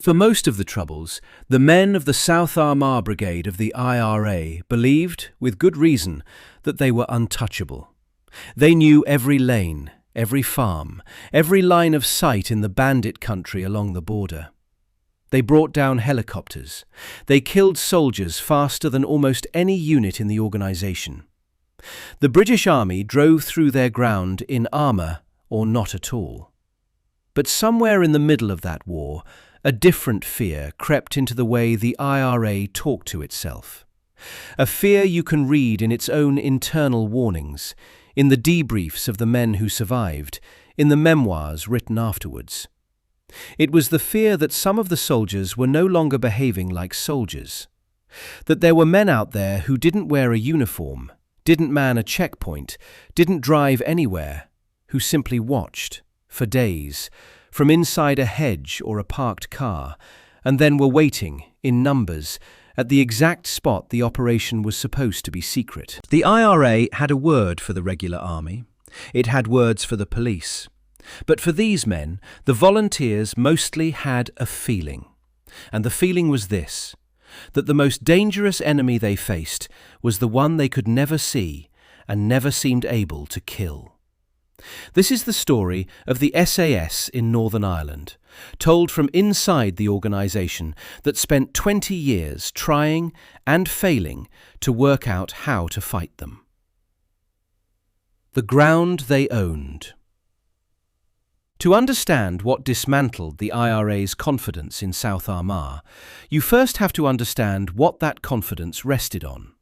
For most of the Troubles, the men of the South Armagh Brigade of the IRA believed, with good reason, that they were untouchable. They knew every lane, every farm, every line of sight in the Bandit country along the border. They brought down helicopters. They killed soldiers faster than almost any unit in the organisation. The British Army drove through their ground in armour or not at all. But somewhere in the middle of that war, a different fear crept into the way the IRA talked to itself. A fear you can read in its own internal warnings, in the debriefs of the men who survived, in the memoirs written afterwards. It was the fear that some of the soldiers were no longer behaving like soldiers. That there were men out there who didn't wear a uniform, didn't man a checkpoint, didn't drive anywhere, who simply watched, for days, from inside a hedge or a parked car, and then were waiting, in numbers, at the exact spot the operation was supposed to be secret. The IRA had a word for the regular army. It had words for the police. But for these men, the volunteers mostly had a feeling. And the feeling was this, that the most dangerous enemy they faced was the one they could never see and never seemed able to kill. This is the story of the SAS in Northern Ireland, told from inside the organisation that spent 20 years trying and failing to work out how to fight them. The ground they owned. To understand what dismantled the IRA's confidence in South Armagh, you first have to understand what that confidence rested on.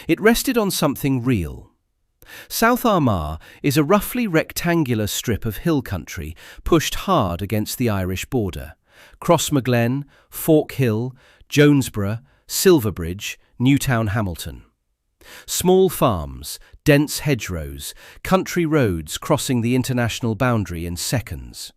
It rested on something real. South Armagh is a roughly rectangular strip of hill country pushed hard against the Irish border. Crossmaglen, Fork Hill, Jonesborough, Silverbridge, Newtown Hamilton. Small farms, dense hedgerows, country roads crossing the international boundary in seconds.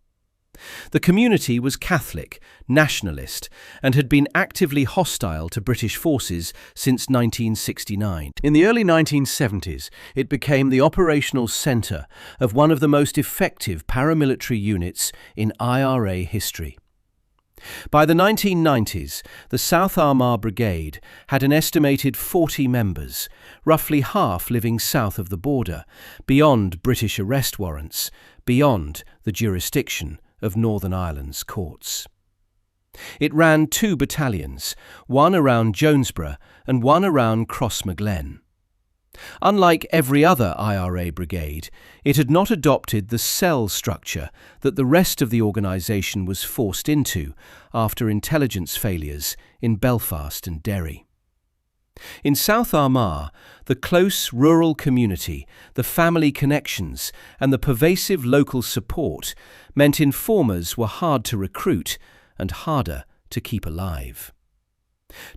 The community was Catholic, nationalist, and had been actively hostile to British forces since 1969. In the early 1970s, it became the operational centre of one of the most effective paramilitary units in IRA history. By the 1990s, the South Armagh Brigade had an estimated 40 members, roughly half living south of the border, beyond British arrest warrants, beyond the jurisdiction of Northern Ireland's courts. It ran 2 battalions, one around Jonesborough and one around Crossmaglen. Unlike every other IRA brigade, it had not adopted the cell structure that the rest of the organisation was forced into after intelligence failures in Belfast and Derry. In South Armagh, the close rural community, the family connections and the pervasive local support meant informers were hard to recruit and harder to keep alive.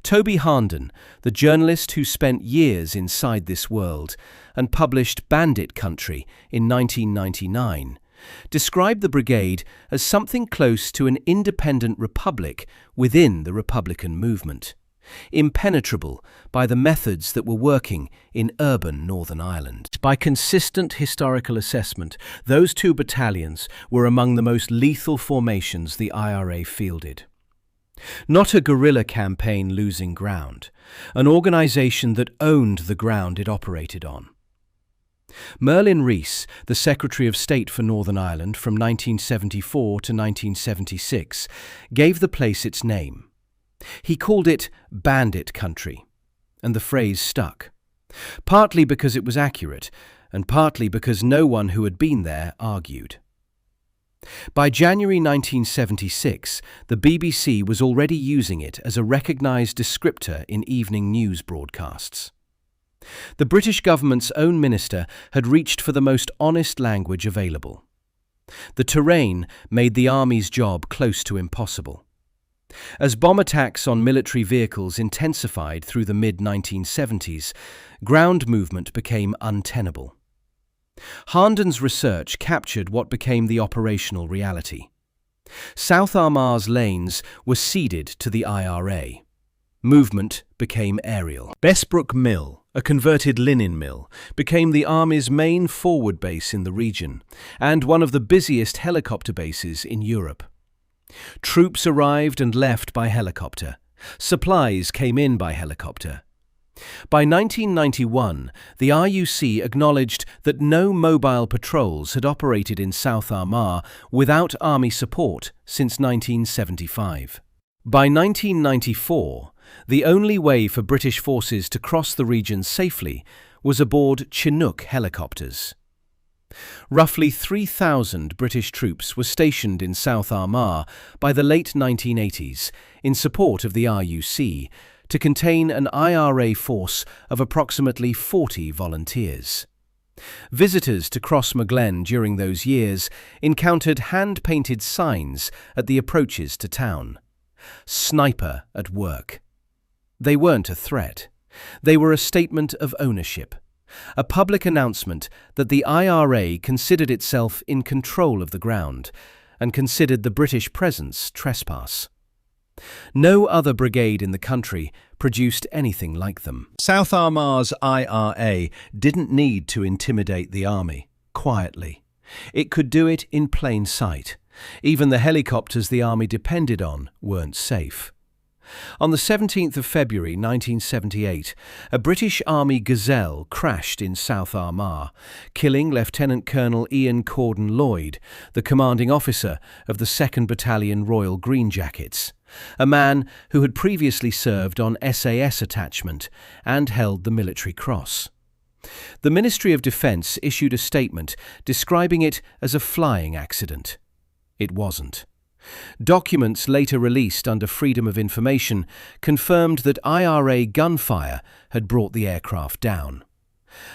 Toby Harnden, the journalist who spent years inside this world and published Bandit Country in 1999, described the brigade as something close to an independent republic within the Republican movement, impenetrable by the methods that were working in urban Northern Ireland. By consistent historical assessment, those 2 battalions were among the most lethal formations the IRA fielded. Not a guerrilla campaign losing ground, an organisation that owned the ground it operated on. Merlin Rees, the Secretary of State for Northern Ireland from 1974 to 1976, gave the place its name. He called it Bandit Country, and the phrase stuck, partly because it was accurate, and partly because no one who had been there argued. By January 1976, the BBC was already using it as a recognised descriptor in evening news broadcasts. The British government's own minister had reached for the most honest language available. The terrain made the army's job close to impossible. As bomb attacks on military vehicles intensified through the mid-1970s, ground movement became untenable. Harnden's research captured what became the operational reality. South Armagh's lanes were ceded to the IRA. Movement became aerial. Bessbrook Mill, a converted linen mill, became the Army's main forward base in the region and one of the busiest helicopter bases in Europe. Troops arrived and left by helicopter. Supplies came in by helicopter. By 1991, the RUC acknowledged that no mobile patrols had operated in South Armagh without army support since 1975. By 1994, the only way for British forces to cross the region safely was aboard Chinook helicopters. Roughly 3,000 British troops were stationed in South Armagh by the late 1980s in support of the RUC to contain an IRA force of approximately 40 volunteers. Visitors to Crossmaglen during those years encountered hand-painted signs at the approaches to town. "Sniper at work." They weren't a threat. They were a statement of ownership, a public announcement that the IRA considered itself in control of the ground and considered the British presence trespass. No other brigade in the country produced anything like them. South Armagh's IRA didn't need to intimidate the army quietly. It could do it in plain sight. Even the helicopters the army depended on weren't safe. On the 17th of February 1978, a British Army Gazelle crashed in South Armagh, killing Lieutenant Colonel Ian Corden Lloyd, the commanding officer of the 2nd Battalion Royal Greenjackets, a man who had previously served on SAS attachment and held the Military Cross. The Ministry of Defence issued a statement describing it as a flying accident. It wasn't. Documents later released under Freedom of Information confirmed that IRA gunfire had brought the aircraft down.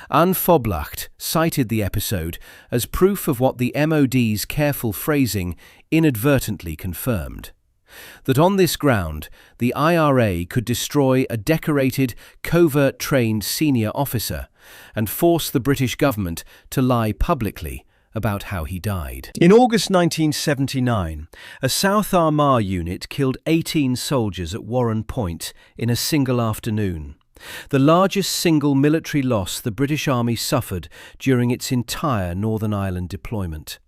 Unfoblacht cited the episode as proof of what the MOD's careful phrasing inadvertently confirmed: that on this ground the IRA could destroy a decorated, covert-trained senior officer and force the British government to lie publicly about how he died. In August 1979, a South Armagh unit killed 18 soldiers at Warren Point in a single afternoon, the largest single military loss the British Army suffered during its entire Northern Ireland deployment.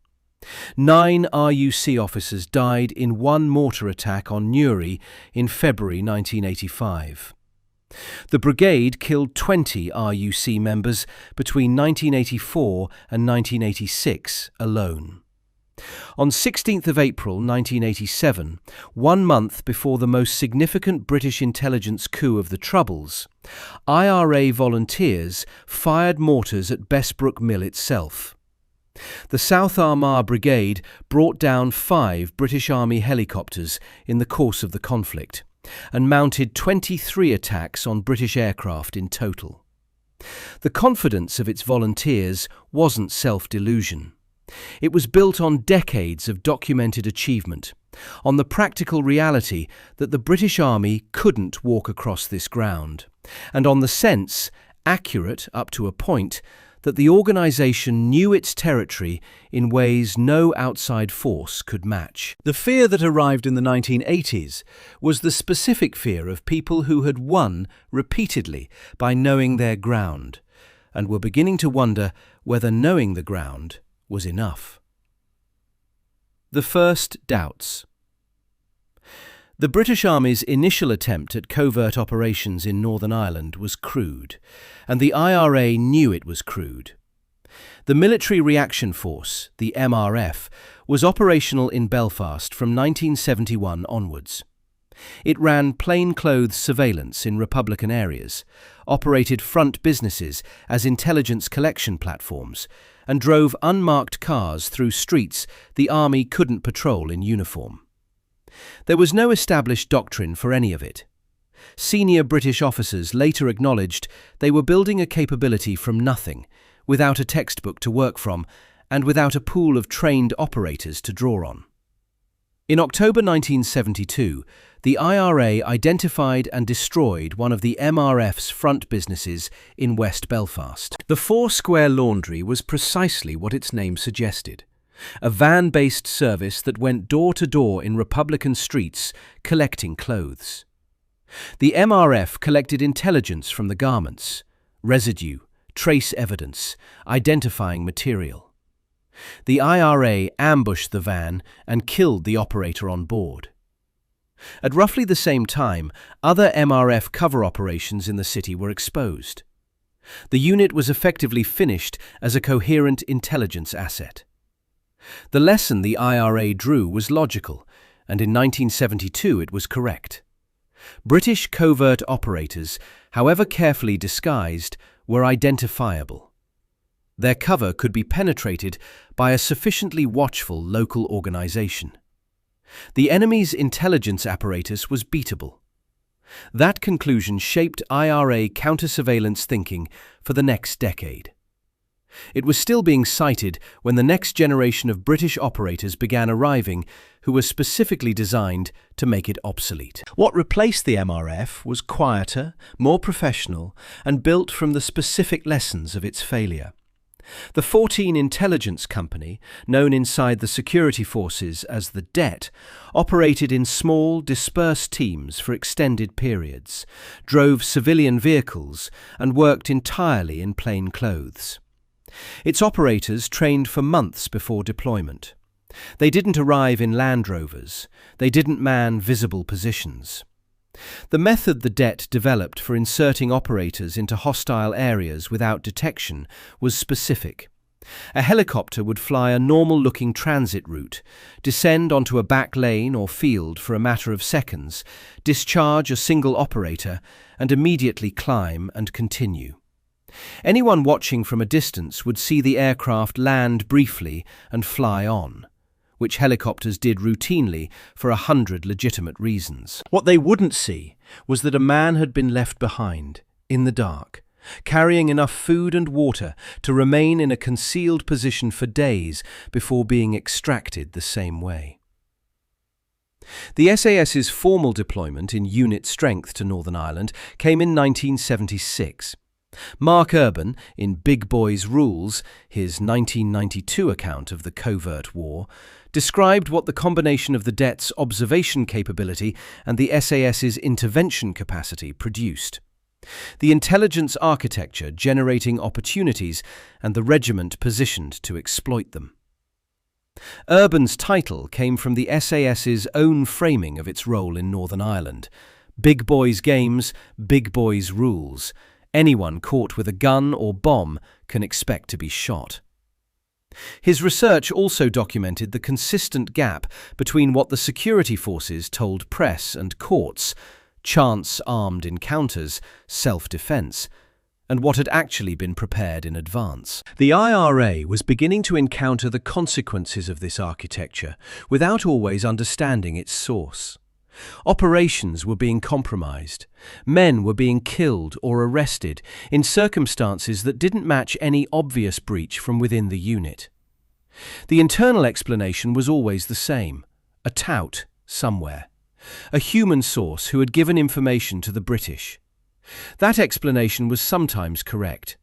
9 RUC officers died in one mortar attack on Newry in February 1985. The brigade killed 20 RUC members between 1984 and 1986 alone. On 16th of April 1987, 1 month before the most significant British intelligence coup of the Troubles, IRA volunteers fired mortars at Bessbrook Mill itself. The South Armagh Brigade brought down 5 British Army helicopters in the course of the conflict and mounted 23 attacks on British aircraft in total. The confidence of its volunteers wasn't self-delusion. It was built on decades of documented achievement, on the practical reality that the British Army couldn't walk across this ground, and on the sense, accurate up to a point, that the organisation knew its territory in ways no outside force could match. The fear that arrived in the 1980s was the specific fear of people who had won repeatedly by knowing their ground, and were beginning to wonder whether knowing the ground was enough. The first doubts. The British Army's initial attempt at covert operations in Northern Ireland was crude, and the IRA knew it was crude. The Military Reaction Force, the MRF, was operational in Belfast from 1971 onwards. It ran plainclothes surveillance in Republican areas, operated front businesses as intelligence collection platforms, and drove unmarked cars through streets the Army couldn't patrol in uniform. There was no established doctrine for any of it. Senior British officers later acknowledged they were building a capability from nothing, without a textbook to work from, and without a pool of trained operators to draw on. In October 1972, the IRA identified and destroyed one of the MRF's front businesses in West Belfast. The Four Square Laundry was precisely what its name suggested: a van-based service that went door to door in Republican streets collecting clothes. The MRF collected intelligence from the garments, residue, trace evidence, identifying material. The IRA ambushed the van and killed the operator on board. At roughly the same time, other MRF cover operations in the city were exposed. The unit was effectively finished as a coherent intelligence asset. The lesson the IRA drew was logical, and in 1972 it was correct. British covert operators, however carefully disguised, were identifiable. Their cover could be penetrated by a sufficiently watchful local organisation. The enemy's intelligence apparatus was beatable. That conclusion shaped IRA counter-surveillance thinking for the next decade. It was still being cited when the next generation of British operators began arriving, who were specifically designed to make it obsolete. What replaced the MRF was quieter, more professional, and built from the specific lessons of its failure. The 14 Intelligence Company, known inside the security forces as the Det, operated in small, dispersed teams for extended periods, drove civilian vehicles, and worked entirely in plain clothes. Its operators trained for months before deployment. They didn't arrive in Land Rovers. They didn't man visible positions. The method the Det developed for inserting operators into hostile areas without detection was specific. A helicopter would fly a normal-looking transit route, descend onto a back lane or field for a matter of seconds, discharge a single operator, and immediately climb and continue. Anyone watching from a distance would see the aircraft land briefly and fly on, which helicopters did routinely for 100 legitimate reasons. What they wouldn't see was that a man had been left behind, in the dark, carrying enough food and water to remain in a concealed position for days before being extracted the same way. The SAS's formal deployment in unit strength to Northern Ireland came in 1976. Mark Urban, in Big Boys Rules, his 1992 account of the Covert War, described what the combination of the DET's observation capability and the SAS's intervention capacity produced. The intelligence architecture generating opportunities and the regiment positioned to exploit them. Urban's title came from the SAS's own framing of its role in Northern Ireland. Big Boys Games, Big Boys Rules. Anyone caught with a gun or bomb can expect to be shot. His research also documented the consistent gap between what the security forces told press and courts, chance armed encounters, self-defense, and what had actually been prepared in advance. The IRA was beginning to encounter the consequences of this architecture without always understanding its source. Operations were being compromised. Men were being killed or arrested in circumstances that didn't match any obvious breach from within the unit. The internal explanation was always the same: a tout somewhere, a human source who had given information to the British. That explanation was sometimes correct.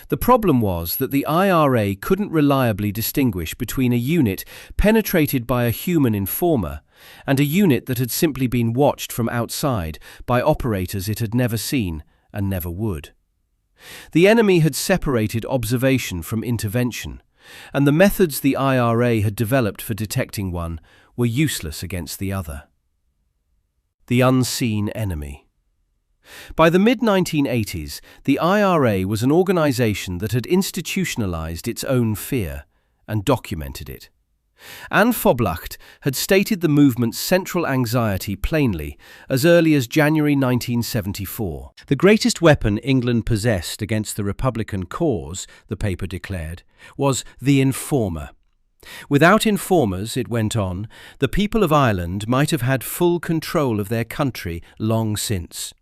The problem was that the IRA couldn't reliably distinguish between a unit penetrated by a human informer and a unit that had simply been watched from outside by operators it had never seen and never would. The enemy had separated observation from intervention, and the methods the IRA had developed for detecting one were useless against the other. The unseen enemy. By the mid-1980s, the IRA was an organisation that had institutionalized its own fear and documented it. Anne Foblacht had stated the movement's central anxiety plainly as early as January 1974. The greatest weapon England possessed against the Republican cause, the paper declared, was the informer. Without informers, it went on, the people of Ireland might have had full control of their country long since.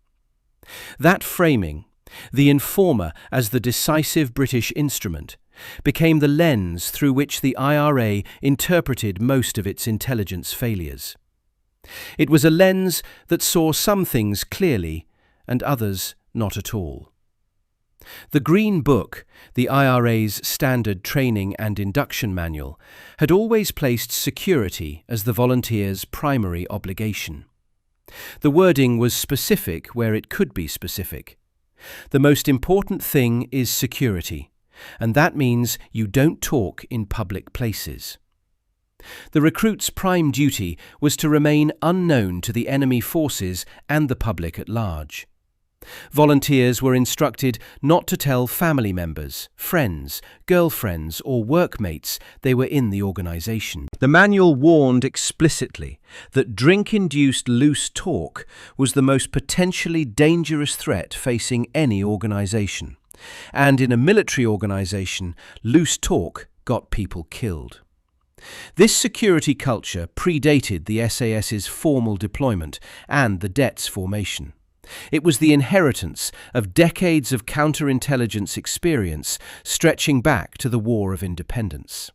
That framing, the informer as the decisive British instrument, became the lens through which the IRA interpreted most of its intelligence failures. It was a lens that saw some things clearly and others not at all. The Green Book, the IRA's standard training and induction manual, had always placed security as the volunteers' primary obligation. The wording was specific where it could be specific. The most important thing is security. and that means you don't talk in public places. The recruits' prime duty was to remain unknown to the enemy forces and the public at large. Volunteers were instructed not to tell family members, friends, girlfriends, or workmates they were in the organisation. The manual warned explicitly that drink-induced loose talk was the most potentially dangerous threat facing any organisation, and in a military organisation, loose talk got people killed. This security culture predated the SAS's formal deployment and the DET's formation. It was the inheritance of decades of counterintelligence experience stretching back to the War of Independence.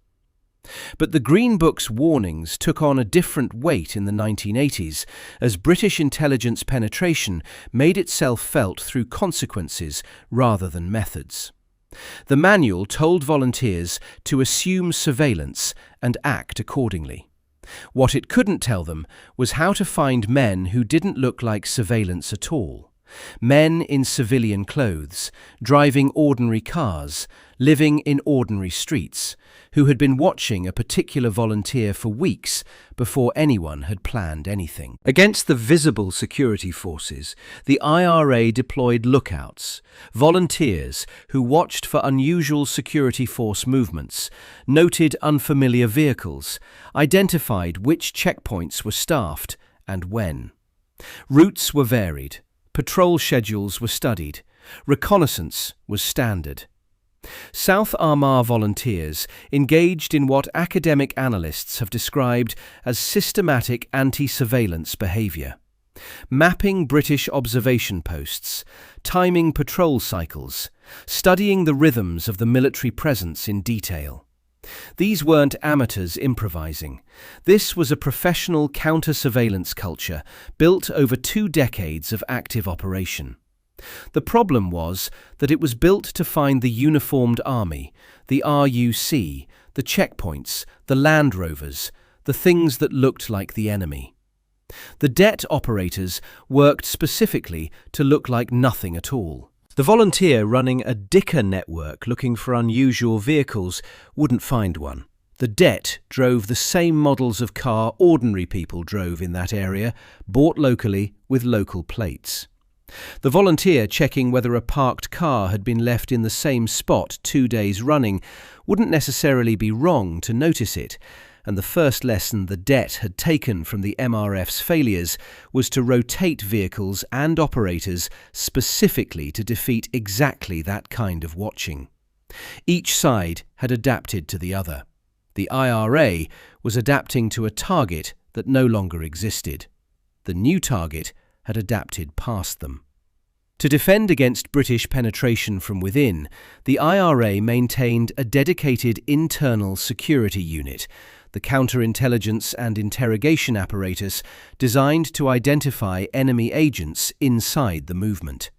But the Green Book's warnings took on a different weight in the 1980s as British intelligence penetration made itself felt through consequences rather than methods. The manual told volunteers to assume surveillance and act accordingly. What it couldn't tell them was how to find men who didn't look like surveillance at all. Men in civilian clothes, driving ordinary cars, living in ordinary streets, who had been watching a particular volunteer for weeks before anyone had planned anything. Against the visible security forces, the IRA deployed lookouts, volunteers who watched for unusual security force movements, noted unfamiliar vehicles, identified which checkpoints were staffed and when. Routes were varied. Patrol schedules were studied. Reconnaissance was standard. South Armagh volunteers engaged in what academic analysts have described as systematic anti-surveillance behaviour. Mapping British observation posts, timing patrol cycles, studying the rhythms of the military presence in detail. These weren't amateurs improvising. This was a professional counter-surveillance culture built over 2 decades of active operation. The problem was that it was built to find the uniformed army, the RUC, the checkpoints, the Land Rovers, the things that looked like the enemy. The DET operators worked specifically to look like nothing at all. The volunteer running a dicker network looking for unusual vehicles wouldn't find one. The DET drove the same models of car ordinary people drove in that area, bought locally with local plates. The volunteer checking whether a parked car had been left in the same spot 2 days running wouldn't necessarily be wrong to notice it, and the first lesson the DET had taken from the MRF's failures was to rotate vehicles and operators specifically to defeat exactly that kind of watching. Each side had adapted to the other. The IRA was adapting to a target that no longer existed. The new target had adapted past them. To defend against British penetration from within, the IRA maintained a dedicated internal security unit, the counterintelligence and interrogation apparatus designed to identify enemy agents inside the movement.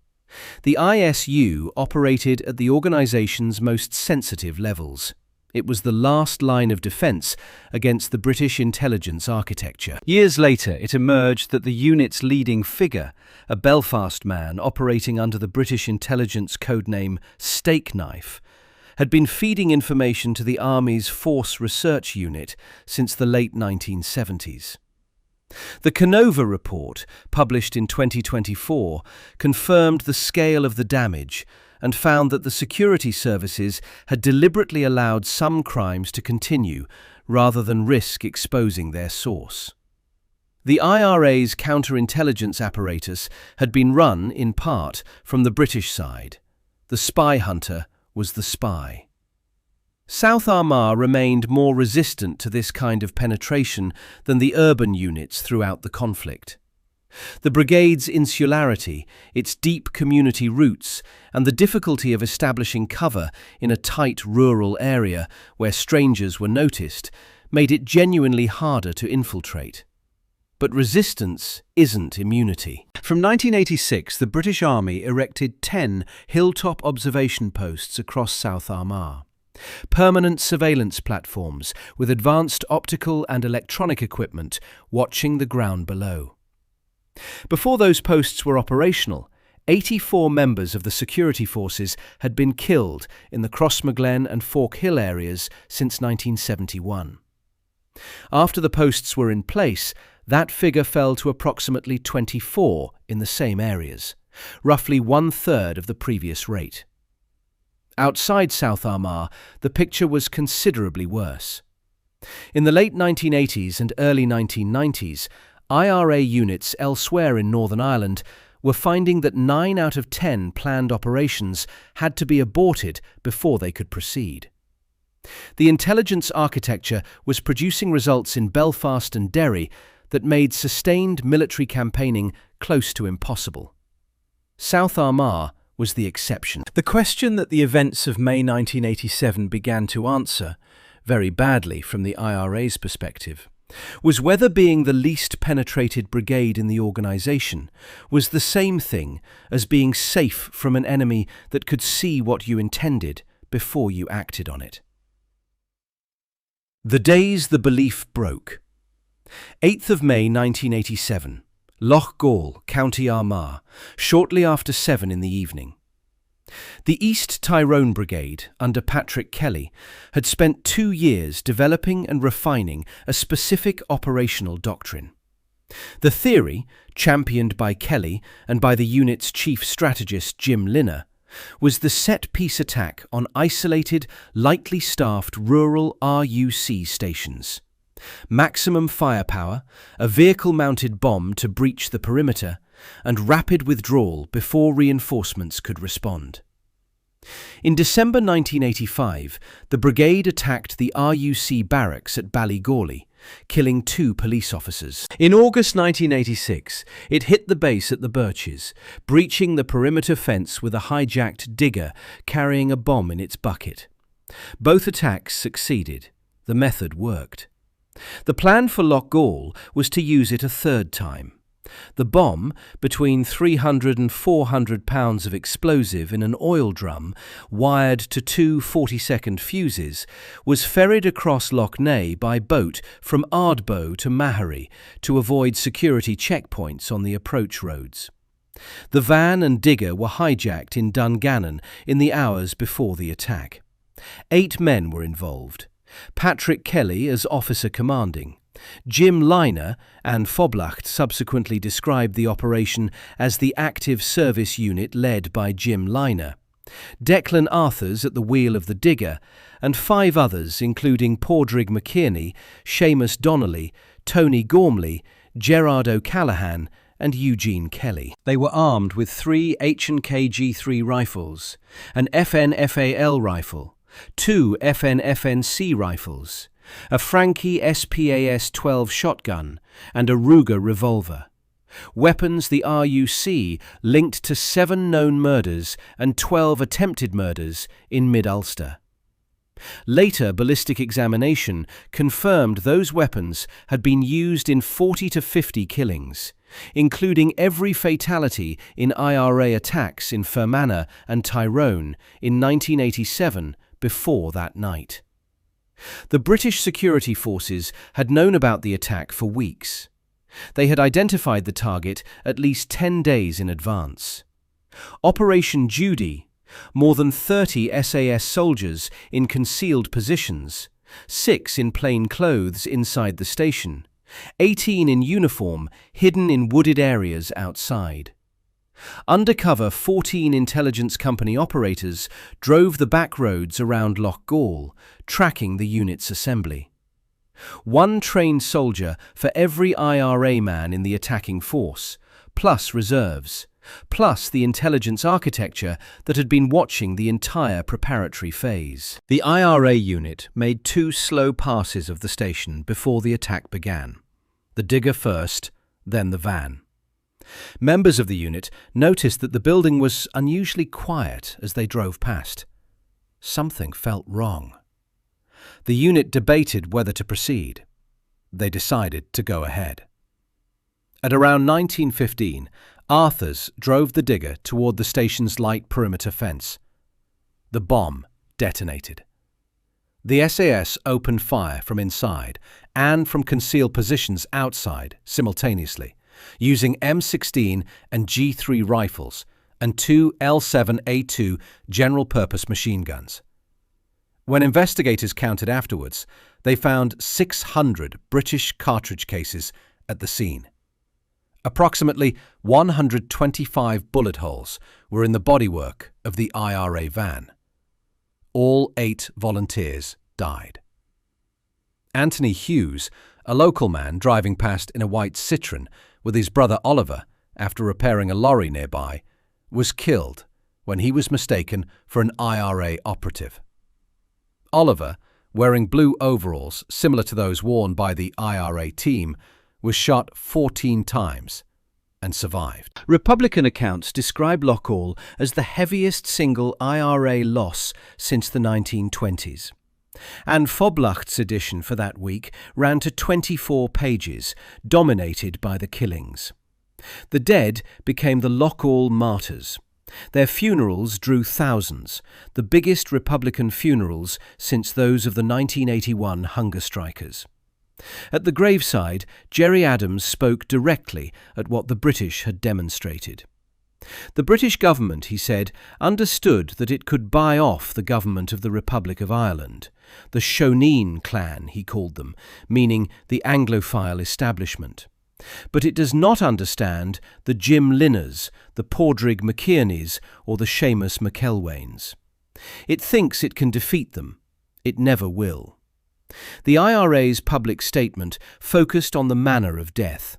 The ISU operated at the organisation's most sensitive levels. It was the last line of defence against the British intelligence architecture. Years later, it emerged that the unit's leading figure, a Belfast man operating under the British intelligence codename Steak Knife, had been feeding information to the Army's Force Research Unit since the late 1970s. The Covert report, published in 2024, confirmed the scale of the damage and found that the security services had deliberately allowed some crimes to continue rather than risk exposing their source. The IRA's counterintelligence apparatus had been run, in part, from the British side. The spy hunter was the spy. South Armagh remained more resistant to this kind of penetration than the urban units throughout the conflict. The brigade's insularity, its deep community roots, and the difficulty of establishing cover in a tight rural area where strangers were noticed made it genuinely harder to infiltrate. But resistance isn't immunity. From 1986, the British Army erected 10 hilltop observation posts across South Armagh. Permanent surveillance platforms with advanced optical and electronic equipment watching the ground below. Before those posts were operational, 84 members of the security forces had been killed in the Crossmaglen and Fork Hill areas since 1971. After the posts were in place, that figure fell to approximately 24 in the same areas, roughly one-third of the previous rate. Outside South Armagh, the picture was considerably worse. In the late 1980s and early 1990s, IRA units elsewhere in Northern Ireland were finding that 9 out of 10 planned operations had to be aborted before they could proceed. The intelligence architecture was producing results in Belfast and Derry that made sustained military campaigning close to impossible. South Armagh was the exception. The question that the events of May 1987 began to answer, very badly from the IRA's perspective, was whether being the least penetrated brigade in the organisation was the same thing as being safe from an enemy that could see what you intended before you acted on it. The days the belief broke. 8th of May 1987, Loughgall, County Armagh, shortly after 7 in the evening. The East Tyrone Brigade, under Patrick Kelly, had spent 2 years developing and refining a specific operational doctrine. The theory, championed by Kelly and by the unit's chief strategist Jim Linner, was the set-piece attack on isolated, lightly staffed rural RUC stations. Maximum firepower, a vehicle-mounted bomb to breach the perimeter, and rapid withdrawal before reinforcements could respond. In December 1985, the brigade attacked the RUC barracks at Ballygawley, killing 2 police officers. In August 1986, it hit the base at the Birches, breaching the perimeter fence with a hijacked digger carrying a bomb in its bucket. Both attacks succeeded. The method worked. The plan for Loughgall was to use it a 3rd time. The bomb, between 300 and 400 pounds of explosive in an oil drum, wired to 2 40-second fuses, was ferried across Lough Neagh by boat from Ardbow to Mahery to avoid security checkpoints on the approach roads. The van and digger were hijacked in Dungannon in the hours before the attack. 8 men were involved. Patrick Kelly as officer commanding. Jim Liner and Foblacht subsequently described the operation as the active service unit led by Jim Liner. Declan Arthurs at the wheel of the digger, and 5 others including Padraig McKierney, Seamus Donnelly, Tony Gormley, Gerard O'Callaghan and Eugene Kelly. They were armed with 3 H&K G3 rifles, an FN-FAL rifle, 2 FN-FNC rifles, a Frankie SPAS-12 shotgun, and a Ruger revolver. Weapons the RUC linked to 7 known murders and 12 attempted murders in Mid-Ulster. Later ballistic examination confirmed those weapons had been used in 40 to 50 killings, including every fatality in IRA attacks in Fermanagh and Tyrone in 1987 before that night. The British security forces had known about the attack for weeks. They had identified the target at least 10 days in advance. Operation Judy, more than 30 SAS soldiers in concealed positions, 6 in plain clothes inside the station, 18 in uniform hidden in wooded areas outside. Undercover 14 intelligence company operators drove the back roads around Loughgall, tracking the unit's assembly. 1 trained soldier for every IRA man in the attacking force, plus reserves, plus the intelligence architecture that had been watching the entire preparatory phase. The IRA unit made 2 slow passes of the station before the attack began. The digger first, then the van. Members of the unit noticed that the building was unusually quiet as they drove past. Something felt wrong. The unit debated whether to proceed. They decided to go ahead. At around 19:15, Arthurs drove the digger toward the station's light perimeter fence. The bomb detonated. The SAS opened fire from inside and from concealed positions outside simultaneously, using M16 and G3 rifles and 2 L7A2 general-purpose machine guns. When investigators counted afterwards, they found 600 British cartridge cases at the scene. Approximately 125 bullet holes were in the bodywork of the IRA van. All 8 volunteers died. Anthony Hughes, a local man driving past in a white Citroën with his brother Oliver after repairing a lorry nearby, was killed when he was mistaken for an IRA operative. Oliver, wearing blue overalls similar to those worn by the IRA team, was shot 14 times and survived. Republican accounts describe Loughgall as the heaviest single IRA loss since the 1920s. And Phoblacht's edition for that week ran to 24 pages, dominated by the killings. The dead became the Loughgall martyrs. Their funerals drew thousands, the biggest Republican funerals since those of the 1981 hunger strikers. At the graveside, Gerry Adams spoke directly at what the British had demonstrated. The British government, he said, understood that it could buy off the government of the Republic of Ireland, the Shoneen clan, he called them, meaning the Anglophile establishment. But it does not understand the Jim Linners, the Padraig McKierneys, or the Seamus McElwains. It thinks it can defeat them. It never will. The IRA's public statement focused on the manner of death.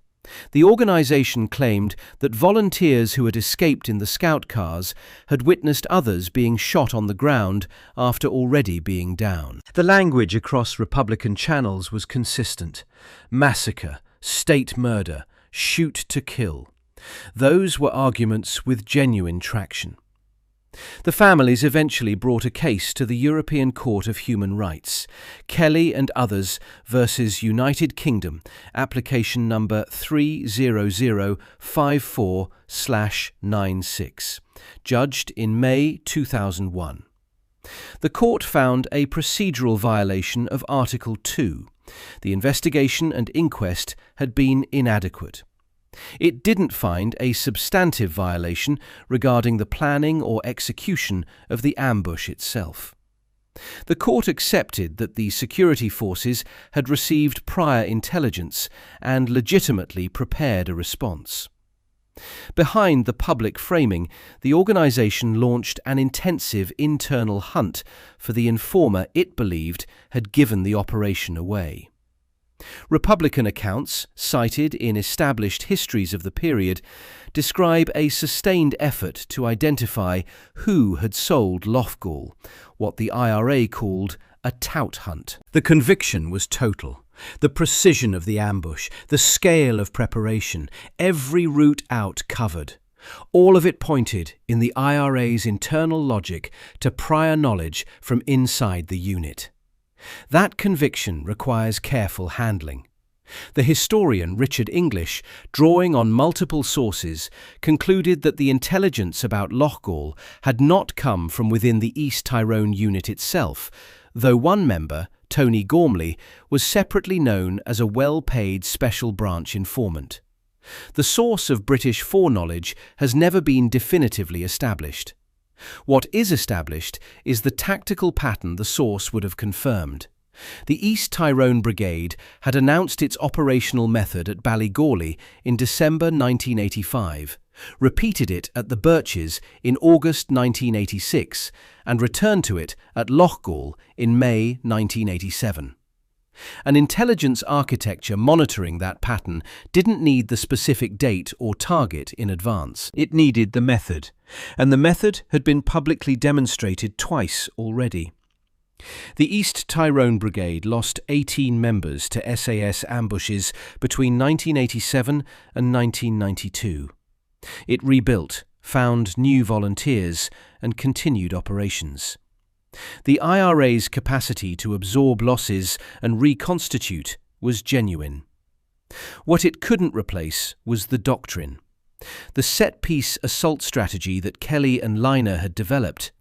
The organisation claimed that volunteers who had escaped in the scout cars had witnessed others being shot on the ground after already being down. The language across Republican channels was consistent. Massacre, state murder, shoot to kill. Those were arguments with genuine traction. The families eventually brought a case to the European Court of Human Rights, Kelly and others versus United Kingdom, application number 30054/96, judged in May 2001. The court found a procedural violation of Article 2. The investigation and inquest had been inadequate. It didn't find a substantive violation regarding the planning or execution of the ambush itself. The court accepted that the security forces had received prior intelligence and legitimately prepared a response. Behind the public framing, the organisation launched an intensive internal hunt for the informer it believed had given the operation away. Republican accounts, cited in established histories of the period, describe a sustained effort to identify who had sold Loughgall, what the IRA called a tout hunt. The conviction was total. The precision of the ambush, the scale of preparation, every route out covered. All of it pointed, in the IRA's internal logic, to prior knowledge from inside the unit. That conviction requires careful handling. The historian Richard English, drawing on multiple sources, concluded that the intelligence about Loughgall had not come from within the East Tyrone unit itself, though one member, Tony Gormley, was separately known as a well-paid special branch informant. The source of British foreknowledge has never been definitively established. What is established is the tactical pattern the source would have confirmed. The East Tyrone Brigade had announced its operational method at Ballygawley in December 1985, repeated it at the Birches in August 1986, and returned to it at Loughgall in May 1987. An intelligence architecture monitoring that pattern didn't need the specific date or target in advance. It needed the method, and the method had been publicly demonstrated twice already. The East Tyrone Brigade lost 18 members to SAS ambushes between 1987 and 1992. It rebuilt, found new volunteers, and continued operations. The IRA's capacity to absorb losses and reconstitute was genuine. What it couldn't replace was the doctrine. The set-piece assault strategy that Kelly and Liner had developed,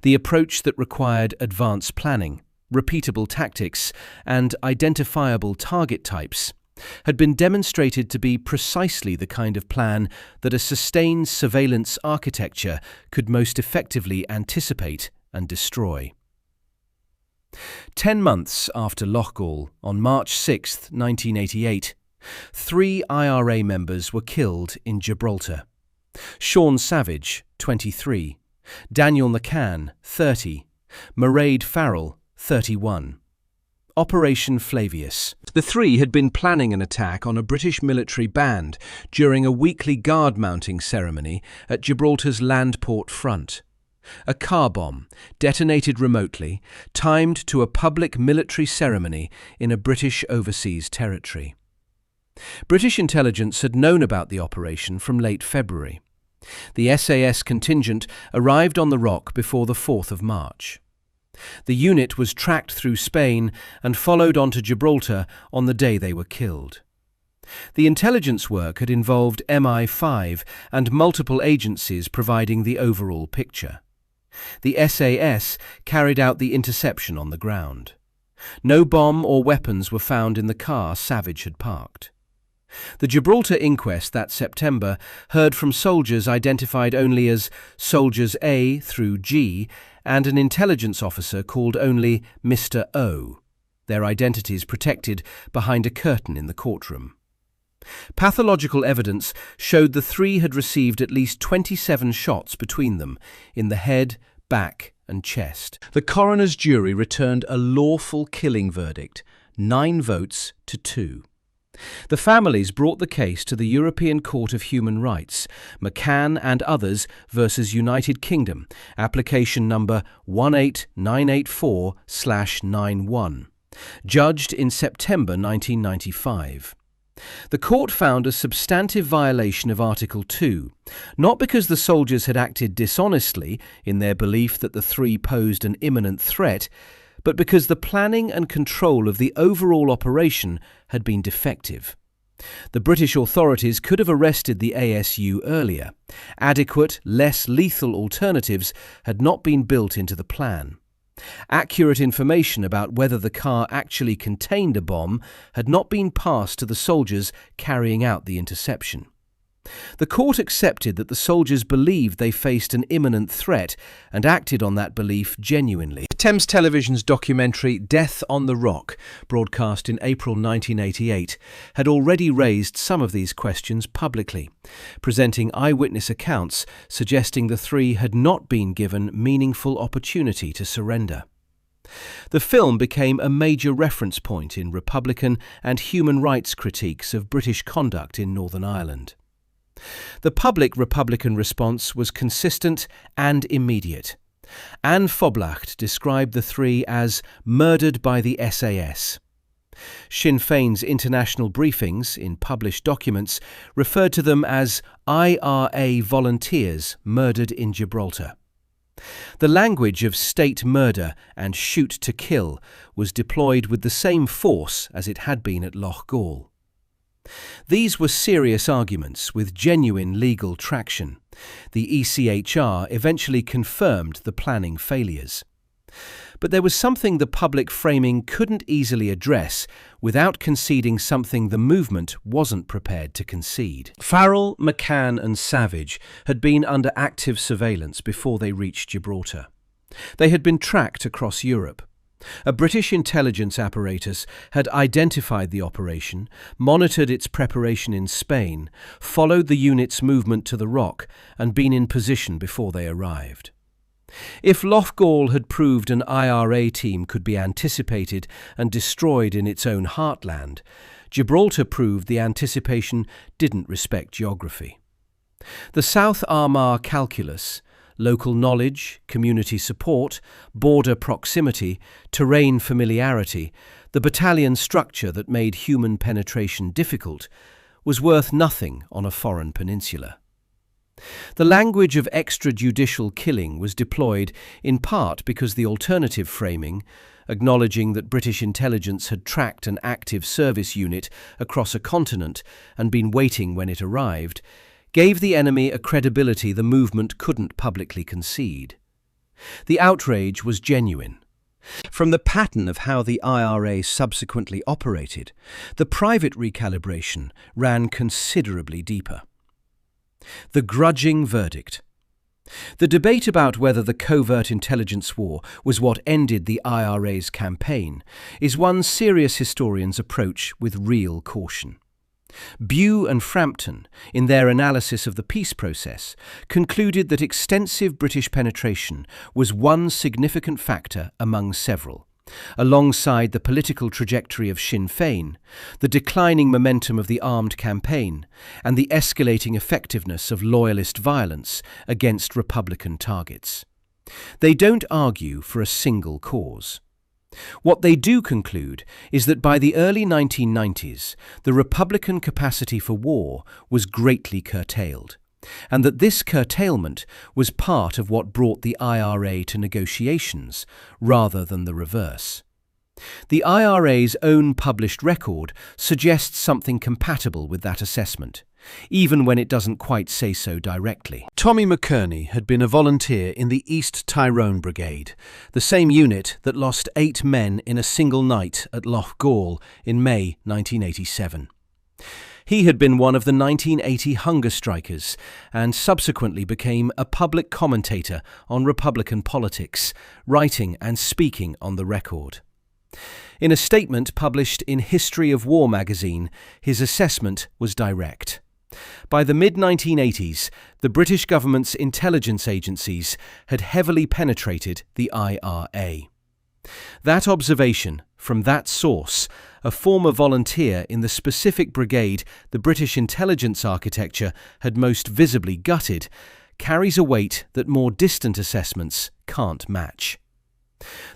the approach that required advanced planning, repeatable tactics, and identifiable target types, had been demonstrated to be precisely the kind of plan that a sustained surveillance architecture could most effectively anticipate and destroy. 10 months after Loughgall, on March 6, 1988, 3 IRA members were killed in Gibraltar. Sean Savage, 23, Daniel McCann, 30, Mairead Farrell, 31. Operation Flavius. The 3 had been planning an attack on a British military band during a weekly guard-mounting ceremony at Gibraltar's land port front. A car bomb, detonated remotely, timed to a public military ceremony in a British overseas territory. British intelligence had known about the operation from late February. The SAS contingent arrived on the Rock before the 4th of March. The unit was tracked through Spain and followed on to Gibraltar on the day they were killed. The intelligence work had involved MI5 and multiple agencies providing the overall picture. The SAS carried out the interception on the ground. No bomb or weapons were found in the car Savage had parked. The Gibraltar inquest that September heard from soldiers identified only as Soldiers A through G and an intelligence officer called only Mr. O, their identities protected behind a curtain in the courtroom. Pathological evidence showed the 3 had received at least 27 shots between them in the head, back and chest. The coroner's jury returned a lawful killing verdict, 9 votes to 2. The families brought the case to the European Court of Human Rights, McCann and others versus United Kingdom, application number 18984/91, judged in September 1995. The court found a substantive violation of Article 2, not because the soldiers had acted dishonestly in their belief that the 3 posed an imminent threat, but because the planning and control of the overall operation had been defective. The British authorities could have arrested the ASU earlier. Adequate, less lethal alternatives had not been built into the plan. Accurate information about whether the car actually contained a bomb had not been passed to the soldiers carrying out the interception. The court accepted that the soldiers believed they faced an imminent threat and acted on that belief genuinely. Thames Television's documentary Death on the Rock, broadcast in April 1988, had already raised some of these questions publicly, presenting eyewitness accounts suggesting the 3 had not been given meaningful opportunity to surrender. The film became a major reference point in Republican and human rights critiques of British conduct in Northern Ireland. The public Republican response was consistent and immediate. Anne Foblacht described the 3 as murdered by the SAS. Sinn Féin's international briefings in published documents referred to them as IRA volunteers murdered in Gibraltar. The language of state murder and shoot to kill was deployed with the same force as it had been at Loughgall. These were serious arguments with genuine legal traction. The ECHR eventually confirmed the planning failures. But there was something the public framing couldn't easily address without conceding something the movement wasn't prepared to concede. Farrell, McCann and Savage had been under active surveillance before they reached Gibraltar. They had been tracked across Europe. A British intelligence apparatus had identified the operation, monitored its preparation in Spain, followed the unit's movement to the Rock, and been in position before they arrived. If Loughgall had proved an IRA team could be anticipated and destroyed in its own heartland, Gibraltar proved the anticipation didn't respect geography. The South Armagh calculus, local knowledge, community support, border proximity, terrain familiarity, the battalion structure that made human penetration difficult, was worth nothing on a foreign peninsula. The language of extrajudicial killing was deployed in part because the alternative framing, acknowledging that British intelligence had tracked an active service unit across a continent and been waiting when it arrived, gave the enemy a credibility the movement couldn't publicly concede. The outrage was genuine. From the pattern of how the IRA subsequently operated, the private recalibration ran considerably deeper. The grudging verdict. The debate about whether the covert intelligence war was what ended the IRA's campaign is one serious historians approach with real caution. Bew and Frampton, in their analysis of the peace process, concluded that extensive British penetration was one significant factor among several, alongside the political trajectory of Sinn Féin, the declining momentum of the armed campaign, and the escalating effectiveness of loyalist violence against Republican targets. They don't argue for a single cause. What they do conclude is that by the early 1990s, the Republican capacity for war was greatly curtailed, and that this curtailment was part of what brought the IRA to negotiations, rather than the reverse. The IRA's own published record suggests something compatible with that assessment, even when it doesn't quite say so directly. Tommy McKerney had been a volunteer in the East Tyrone Brigade, the same unit that lost 8 men in a single night at Loughgall in May 1987. He had been one of the 1980 hunger strikers and subsequently became a public commentator on Republican politics, writing and speaking on the record. In a statement published in History of War magazine, his assessment was direct. By the mid-1980s, the British government's intelligence agencies had heavily penetrated the IRA. That observation, from that source, a former volunteer in the specific brigade the British intelligence architecture had most visibly gutted, carries a weight that more distant assessments can't match.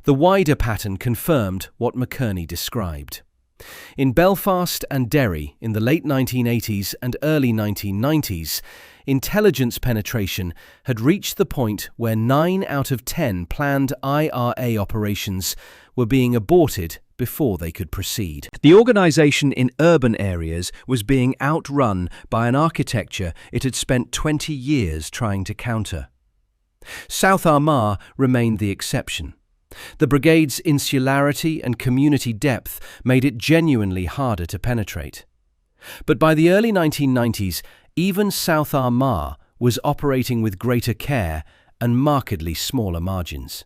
The wider pattern confirmed what McKerney described. In Belfast and Derry in the late 1980s and early 1990s, intelligence penetration had reached the point where 9 out of 10 planned IRA operations were being aborted before they could proceed. The organisation in urban areas was being outrun by an architecture it had spent 20 years trying to counter. South Armagh remained the exception. The brigade's insularity and community depth made it genuinely harder to penetrate. But by the early 1990s, even South Armagh was operating with greater care and markedly smaller margins.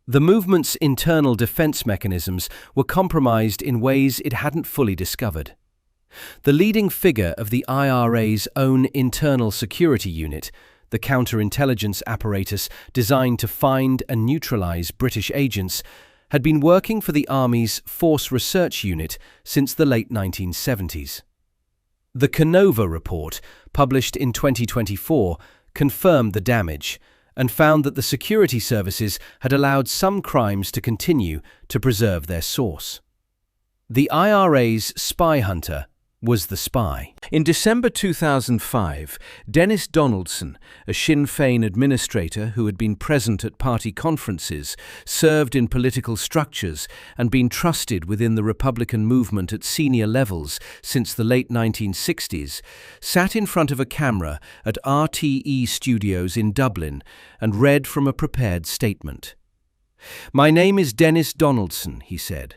The movement's internal defence mechanisms were compromised in ways it hadn't fully discovered. The leading figure of the IRA's own internal security unit, the counterintelligence apparatus designed to find and neutralise British agents, had been working for the Army's Force Research Unit since the late 1970s. The Canova report, published in 2024, confirmed the damage and found that the security services had allowed some crimes to continue to preserve their source. The IRA's spy hunter was the spy. In December 2005, Dennis Donaldson, a Sinn Féin administrator who had been present at party conferences, served in political structures and been trusted within the Republican movement at senior levels since the late 1960s, sat in front of a camera at RTE Studios in Dublin and read from a prepared statement. "My name is Dennis Donaldson," he said.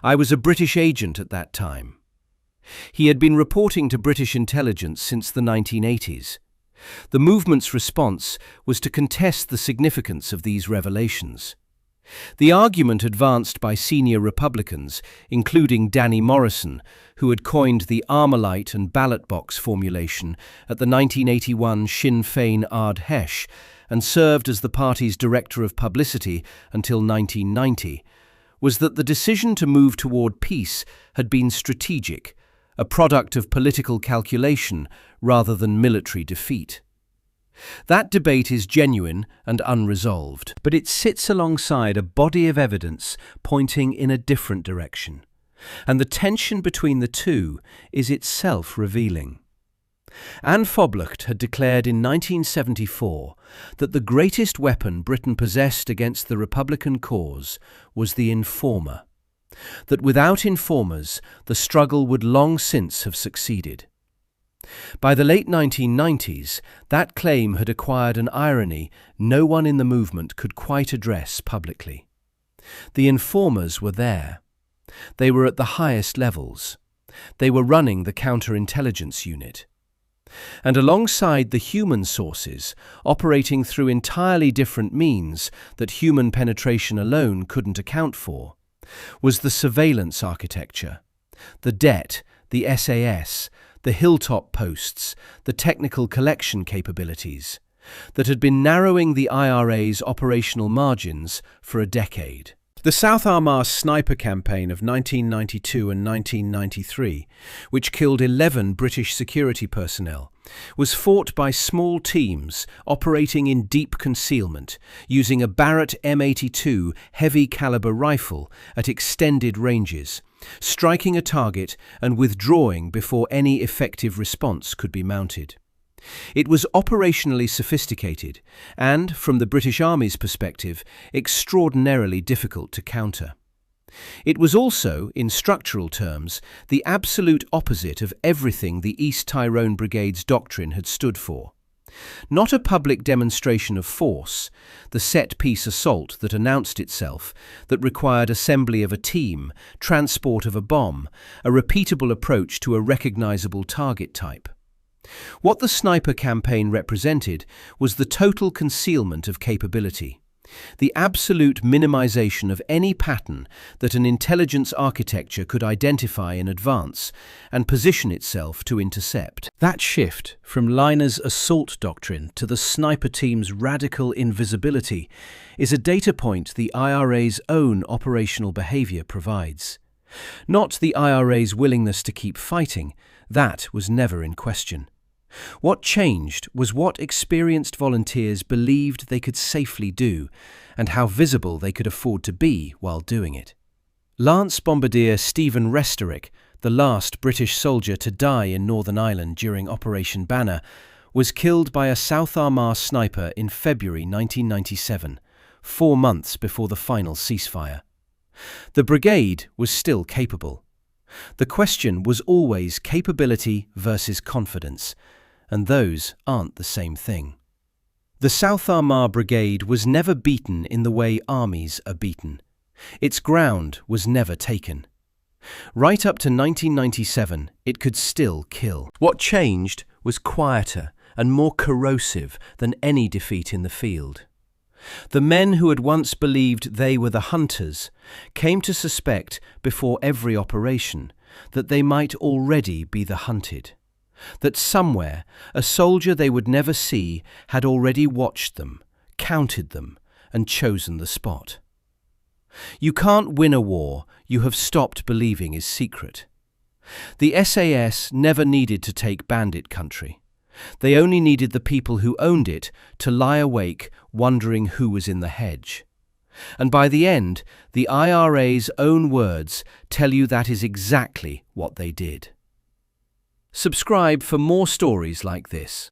"I was a British agent at that time." He had been reporting to British intelligence since the 1980s. The movement's response was to contest the significance of these revelations. The argument advanced by senior Republicans, including Danny Morrison, who had coined the Armalite and ballot box formulation at the 1981 Sinn Féin Ard Hesh and served as the party's director of publicity until 1990, was that the decision to move toward peace had been strategic, a product of political calculation rather than military defeat. That debate is genuine and unresolved, but it sits alongside a body of evidence pointing in a different direction, and the tension between the two is itself revealing. Anne Foblucht had declared in 1974 that the greatest weapon Britain possessed against the Republican cause was the informer, that without informers, the struggle would long since have succeeded. By the late 1990s, that claim had acquired an irony no one in the movement could quite address publicly. The informers were there. They were at the highest levels. They were running the counterintelligence unit. And alongside the human sources, operating through entirely different means that human penetration alone couldn't account for, was the surveillance architecture, the DET, the SAS, the hilltop posts, the technical collection capabilities, that had been narrowing the IRA's operational margins for a decade. The South Armagh sniper campaign of 1992 and 1993, which killed 11 British security personnel, was fought by small teams operating in deep concealment, using a Barrett M82 heavy-caliber rifle at extended ranges, striking a target and withdrawing before any effective response could be mounted. It was operationally sophisticated and, from the British Army's perspective, extraordinarily difficult to counter. It was also, in structural terms, the absolute opposite of everything the East Tyrone Brigade's doctrine had stood for. Not a public demonstration of force, the set-piece assault that announced itself, that required assembly of a team, transport of a bomb, a repeatable approach to a recognizable target type. What the sniper campaign represented was the total concealment of capability, the absolute minimization of any pattern that an intelligence architecture could identify in advance and position itself to intercept. That shift from Liner's assault doctrine to the sniper team's radical invisibility is a data point the IRA's own operational behavior provides. Not the IRA's willingness to keep fighting, that was never in question. What changed was what experienced volunteers believed they could safely do, and how visible they could afford to be while doing it. Lance Bombardier Stephen Restorick, the last British soldier to die in Northern Ireland during Operation Banner, was killed by a South Armagh sniper in February 1997, 4 months before the final ceasefire. The brigade was still capable. The question was always capability versus confidence, and those aren't the same thing. The South Armagh Brigade was never beaten in the way armies are beaten. Its ground was never taken. Right up to 1997, it could still kill. What changed was quieter and more corrosive than any defeat in the field. The men who had once believed they were the hunters came to suspect before every operation that they might already be the hunted, that somewhere a soldier they would never see had already watched them, counted them, and chosen the spot. You can't win a war you have stopped believing is secret. The SAS never needed to take Bandit country. They only needed the people who owned it to lie awake wondering who was in the hedge. And by the end, the IRA's own words tell you that is exactly what they did. Subscribe for more stories like this.